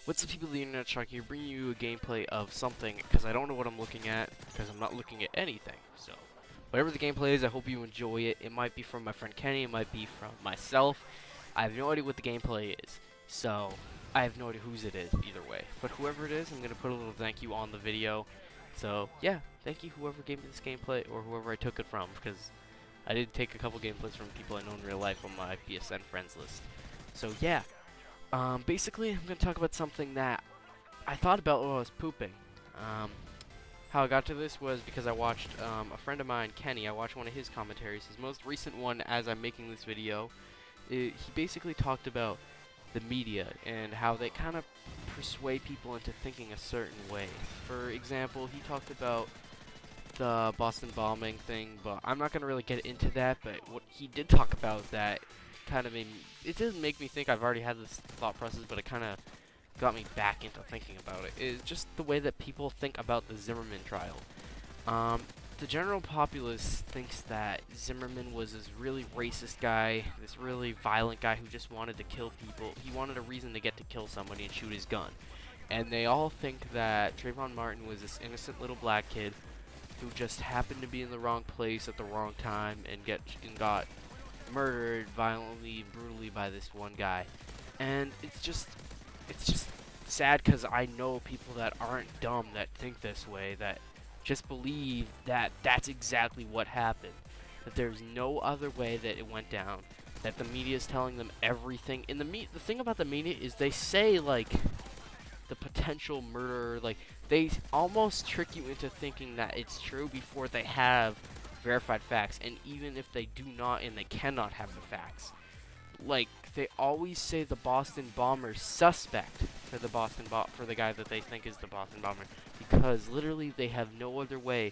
What's up, people of the internet? Shark here, bringing you a gameplay of something, because I don't know what I'm looking at, because I'm not looking at anything. So, whatever the gameplay is, I hope you enjoy it. It might be from my friend Kenny, it might be from myself. I have no idea what the gameplay is, so I have no idea whose it is, either way. But whoever it is, I'm going to put a little thank you on the video. So, yeah, thank you whoever gave me this gameplay, or whoever I took it from, because I did take a couple gameplays from people I know in real life on my PSN friends list. So, yeah. Basically, I'm going to talk about something that I thought about while I was pooping. How I got to this was because I watched a friend of mine, Kenny. I watched one of his commentaries. His most recent one, as I'm making this video, he basically talked about the media and how they kind of persuade people into thinking a certain way. For example, he talked about the Boston bombing thing, but I'm not going to really get into that. But what he did talk about that kind of made me, it didn't make me think I've already had this thought process, but it kind of got me back into thinking about it, is just the way that people think about the Zimmerman trial. The general populace thinks that Zimmerman was this really racist guy, this really violent guy who just wanted to kill people. He wanted a reason to get to kill somebody and shoot his gun. And they all think that Trayvon Martin was this innocent little black kid who just happened to be in the wrong place at the wrong time and got murdered violently, brutally by this one guy. And it's just sad, because I know people that aren't dumb that think this way, that just believe that that's exactly what happened, that there's no other way that it went down, that the media is telling them everything. And the thing about the media is they say, like, the potential murderer, like, they almost trick you into thinking that it's true before they have verified facts. And even if they do not and they cannot have the facts, like, they always say the Boston bomber suspect for the guy that they think is the Boston bomber, because literally they have no other way.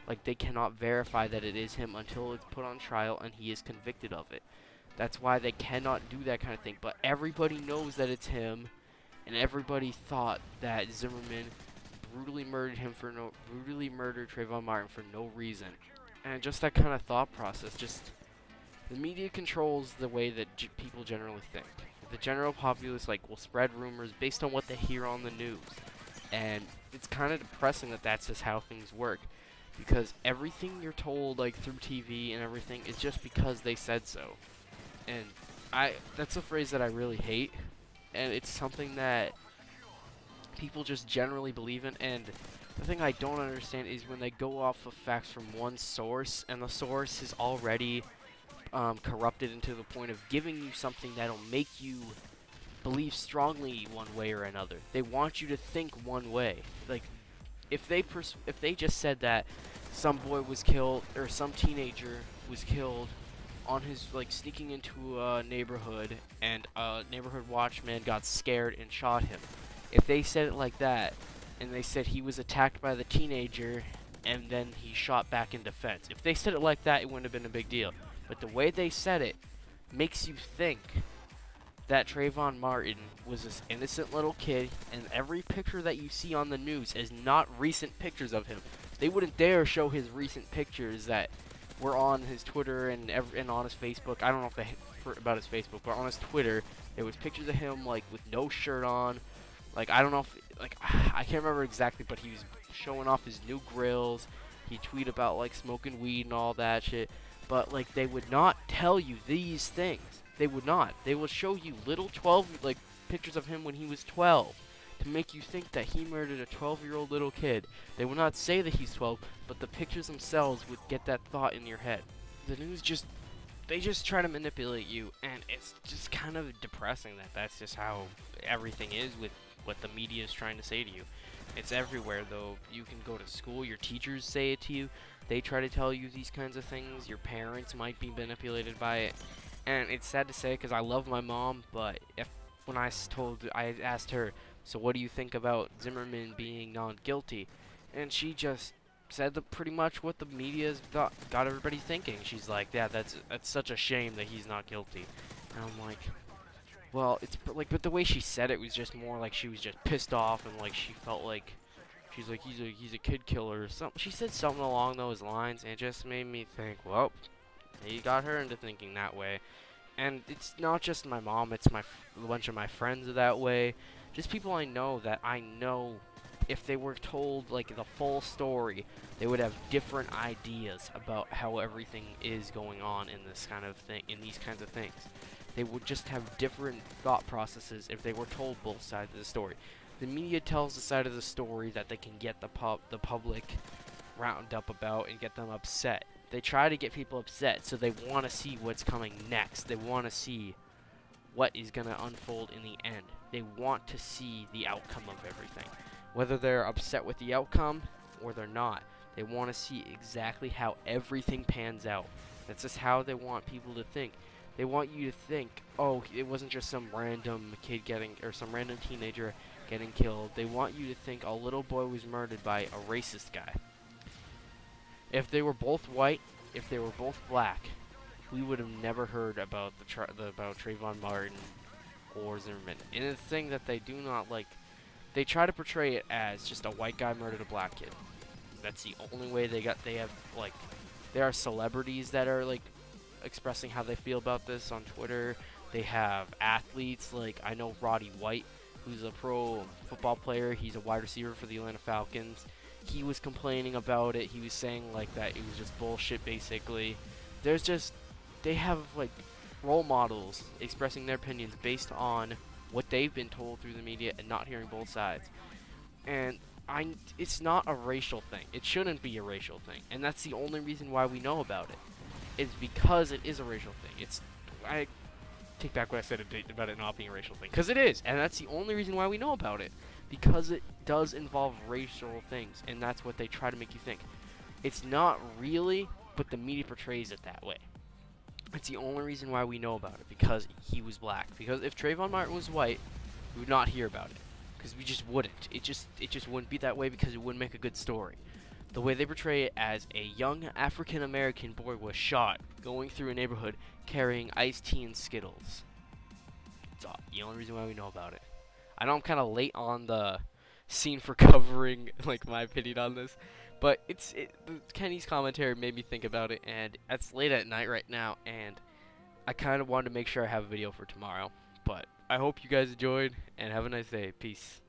Like, they cannot verify that it is him until it's put on trial and he is convicted of it. That's why they cannot do that kind of thing. But everybody knows that it's him, and everybody thought that Zimmerman brutally murdered Trayvon Martin for no reason. And just that kind of thought process, just the media controls the way that people generally think. The general populace, like, will spread rumors based on what they hear on the news. And it's kind of depressing that that's just how things work, because everything you're told, like, through TV and everything, is just because they said so. And that's a phrase that I really hate, and it's something that people just generally believe in. And the thing I don't understand is when they go off of facts from one source, and the source is already corrupted into the point of giving you something that'll make you believe strongly one way or another. They want you to think one way. Like, if they just said that some boy was killed, or some teenager was killed on his, like, sneaking into a neighborhood, and a neighborhood watchman got scared and shot him. If they said it like that, and they said he was attacked by the teenager and then he shot back in defense, if they said it like that, it wouldn't have been a big deal. But the way they said it makes you think that Trayvon Martin was this innocent little kid, and every picture that you see on the news is not recent pictures of him. They wouldn't dare show his recent pictures that were on his Twitter and on his Facebook. I don't know if about his Facebook, but on his Twitter, there was pictures of him, like, with no shirt on. Like, I don't know if, like, I can't remember exactly, but he was showing off his new grills. He tweeted about, like, smoking weed and all that shit. But, like, they would not tell you these things. They would not. They will show you little 12, like, pictures of him when he was 12 to make you think that he murdered a 12-year-old little kid. They will not say that he's 12, but the pictures themselves would get that thought in your head. The news they just try to manipulate you, and it's just kind of depressing that that's just how everything is with what the media is trying to say to you. It's everywhere, though. You can go to school, your teachers say it to you. They try to tell you these kinds of things. Your parents might be manipulated by it. And it's sad to say, because I love my mom, but when I asked her, so what do you think about Zimmerman being non-guilty? And she just said pretty much what the media's got everybody thinking. She's like, yeah, that's such a shame that he's not guilty. And I'm like, well, it's like, but the way she said it was just more like she was just pissed off, and like she felt like she's like, he's a kid killer or something. She said something along those lines, and it just made me think, well, he got her into thinking that way. And it's not just my mom, it's a bunch of my friends are that way. just people I know that I know if they were told like the full story, they would have different ideas about how everything is going on in this kind of thing, in these kinds of things. They would just have different thought processes if they were told both sides of the story. The media tells the side of the story that they can get the public round up about and get them upset. They try to get people upset, so they want to see what's coming next. They want to see what is going to unfold in the end. They want to see the outcome of everything. Whether they're upset with the outcome or they're not, they want to see exactly how everything pans out. That's just how they want people to think. They want you to think, oh, it wasn't just some random kid getting, or some random teenager getting killed. They want you to think a little boy was murdered by a racist guy. If they were both white, if they were both black, we would have never heard about about Trayvon Martin or Zimmerman. And the thing that they do not like, they try to portray it as just a white guy murdered a black kid. That's the only way they have, like, there are celebrities that are, like, expressing how they feel about this on Twitter. They have athletes, like, I know Roddy White, who's a pro football player. He's a wide receiver for the Atlanta Falcons. He was complaining about it. He was saying, like, that it was just bullshit, basically. They have, like, role models expressing their opinions based on what they've been told through the media and not hearing both sides. And it's not a racial thing. It shouldn't be a racial thing. And that's the only reason why we know about it. It's because it is a racial thing. I take back what I said about it not being a racial thing. Because it is. And that's the only reason why we know about it. Because it does involve racial things. And that's what they try to make you think. It's not really, but the media portrays it that way. It's the only reason why we know about it, because he was black. Because if Trayvon Martin was white, we would not hear about it. Because we just wouldn't. It just wouldn't be that way, because it wouldn't make a good story. The way they portray it as a young African-American boy was shot going through a neighborhood carrying iced tea and Skittles. It's the only reason why we know about it. I know I'm kind of late on the scene for covering, like, my opinion on this. But Kenny's commentary made me think about it, and it's late at night right now, and I kind of wanted to make sure I have a video for tomorrow. But I hope you guys enjoyed, and have a nice day. Peace.